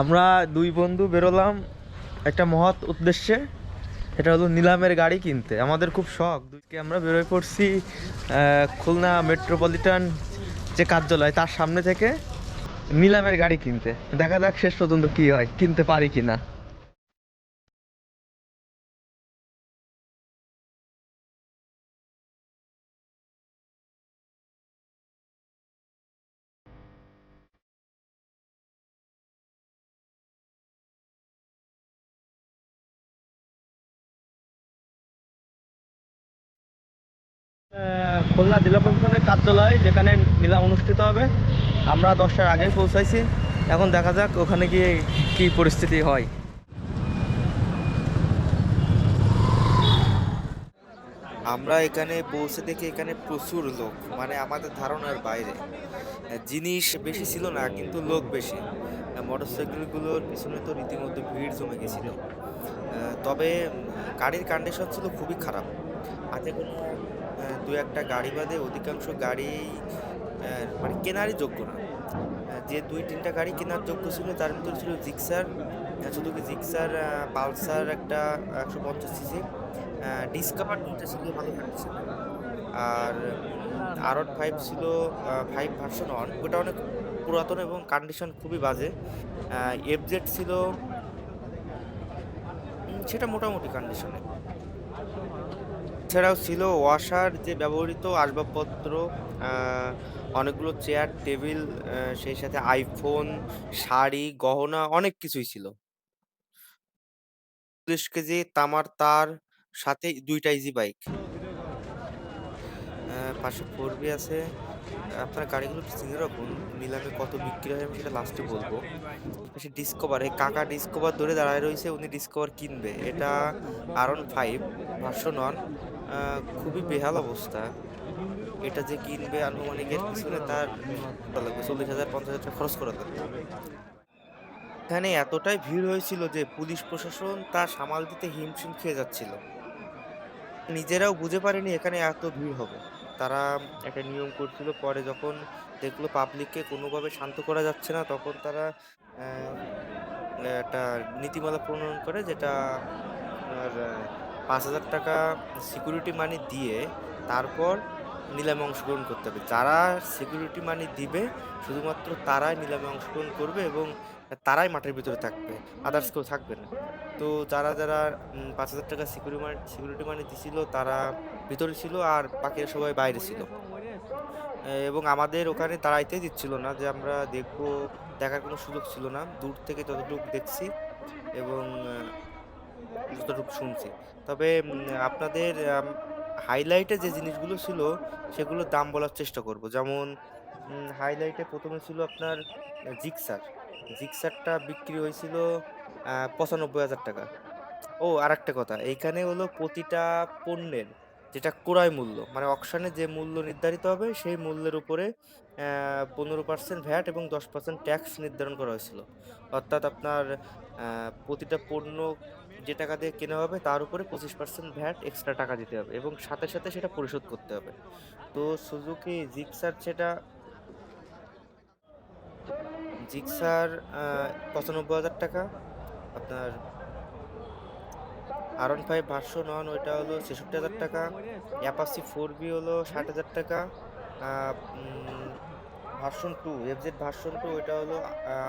আমরা দুই বন্ধু বেরোলাম একটা মহৎ উদ্দেশ্যে। এটা হলো নিলামের গাড়ি কিনতে। আমাদের খুব শখ, দুইকে আমরা বেরোয় পড়ছি খুলনা মেট্রোপলিটন যে কার্যালয় তার সামনে থেকে নিলামের গাড়ি কিনতে। দেখা যাক শেষ পর্যন্ত কি হয়, কিনতে পারি কিনা। খুলনা জেলা প্রশাসনের কার্যালয় যেখানে নিলাম অনুষ্ঠিত হবে, আমরা 10টার আগেই পৌঁছাইছি। এখন দেখা যাক ওখানে গিয়ে কি পরিস্থিতি হয়। আমরা এখানে পৌঁছে দেখি এখানে প্রচুর লোক, মানে আমাদের ধারণার বাইরে। জিনিস বেশি ছিল না, কিন্তু লোক বেশি। মোটরসাইকেলগুলোর পিছনে তো রীতিমতো ভিড় জমে গেছিল। তবে গাড়ির কন্ডিশন ছিল খুবই খারাপ। হাতে কোনো দু একটা গাড়ি বাদে অধিকাংশ গাড়ি মানে কেনারই যোগ্য না। যে দুই তিনটা গাড়ি কেনার যোগ্য ছিল তার ভিতরে ছিল জিক্সার, সুজুকি জিক্সার, পালসার একটা 150 সিসি, ডিসকভার দুইটা ছিল ভালো কন্ডিশনে। আর R15 ছিল 5 ভার্সন 1, ওটা অনেক পুরাতন এবং কন্ডিশন খুবই বাজে। এফজেড ছিল, সেটা মোটামুটি কন্ডিশনে। এছাড়াও ছিল ওয়াসার যে ব্যবহৃত আসবাবপত্র, আহ, অনেকগুলো চেয়ার টেবিল, সেই সাথে আইফোন, শাড়ি, গহনা, অনেক কিছুই ছিল। 30 কেজি তামার তার, সাথে দুইটা ইজি বাইক, পাশে 4B আছে। আপনার গাড়িগুলো একটু চিনে রাখুন, নিলামে কত বিক্রি হয় আমি সেটা লাস্টে বলবো। পাশে ডিসকভার, এই কাকা ডিসকভার ধরে দাঁড়ায় রয়েছে, উনি ডিসকভার কিনবে। এটা R15 ভার্সন 1, খুবই বেহাল অবস্থা। এটা যে কিনবে আনুমানিক এর পিছনে তার লাগবে 40,000 50,000 টাকা খরচ করা লাগবে। এখানে এতটাই ভিড় হয়েছিল যে পুলিশ প্রশাসন তা সামাল দিতে হিমশিম খেয়ে যাচ্ছিল। নিজেরাও বুঝে পারেনি এখানে এত ভিড় হবে। তারা একটা নিয়ম করছিল, পরে যখন দেখলো পাবলিককে কোনোভাবে শান্ত করা যাচ্ছে না, তখন তারা আহ, একটা নীতিমালা প্রণয়ন করে, যেটা আপনার 5,000 টাকা সিকিউরিটি মানি দিয়ে তারপর নিলামে অংশগ্রহণ করতে হবে। যারা সিকিউরিটি মানি দিবে শুধুমাত্র তারাই নিলামে অংশগ্রহণ করবে এবং তারাই মাঠের ভিতরে থাকবে, আদার্স কেউ থাকবে না। তো যারা 5,000 টাকা সিকিউরিটি মানি দিছিল তারা ভিতরে ছিল, আর বাকিরা সবাই বাইরে ছিল। এবং আমাদের ওখানে দাঁড়াইতে দিচ্ছিল না, যে আমরা দেখবো, দেখার কোনো সুযোগ ছিল না। দূর থেকে যতটুকু দেখছি এবং যতটুকু শুনছি। তবে আপনাদের হাইলাইটে যে জিনিসগুলো ছিল সেগুলোর দাম বলার চেষ্টা করব। যেমন হাইলাইটে প্রথমে ছিল আপনার জিক্সার। জিক্সারটা বিক্রি হয়েছিল 95,000 টাকা। ও আরেকটা কথা, এইখানে হলো প্রতিটা পণ্যের যেটা ক্রয় মূল্য, মানে অকশনে যে মূল্য নির্ধারিত হবে সেই মূল্যের উপরে 15% ভ্যাট এবং 10% ট্যাক্স নির্ধারণ করা হয়েছিল। অর্থাৎ আপনার প্রতিটা পণ্য যে টাকা দিয়ে কেনা হবে তার উপরে 25% ভ্যাট এক্সট্রা টাকা দিতে হবে এবং সাথে সাথে সেটা পরিশোধ করতে হবে। তো সুজুকি জিক্সার, সেটা জিক্সার 95,000 টাকা। আপনার R15 ভার্সন 1 ওইটা হলো 66,000 টাকা। অ্যাপাসি 4B হলো 60,000 টাকা। ভার্সন 2, FZ ভার্সন 2, ওইটা হলো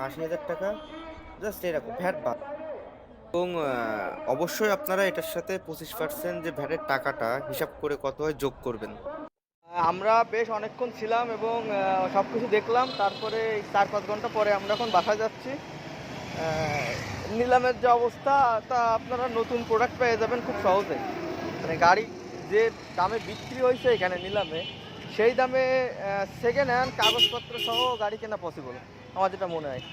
80,000 টাকা। জাস্ট এরকম ভ্যাট বাদ। এবং অবশ্যই আপনারা এটার সাথে 25% যে ভ্যাটের টাকাটা হিসাব করে কত হয় যোগ করবেন। আমরা বেশ অনেকক্ষণ ছিলাম এবং সব কিছু দেখলাম। তারপরে 4-5 ঘন্টা পরে আমরা এখন বাসায় যাচ্ছি। নিলামের যে অবস্থা, তা আপনারা নতুন প্রোডাক্ট পেয়ে যাবেন খুব সহজে। মানে গাড়ি যে দামে বিক্রি হয়েছে এখানে নিলামে, সেই দামে সেকেন্ড হ্যান্ড কাগজপত্র সহ গাড়ি কেনা পসিবল, আমার যেটা মনে হয়।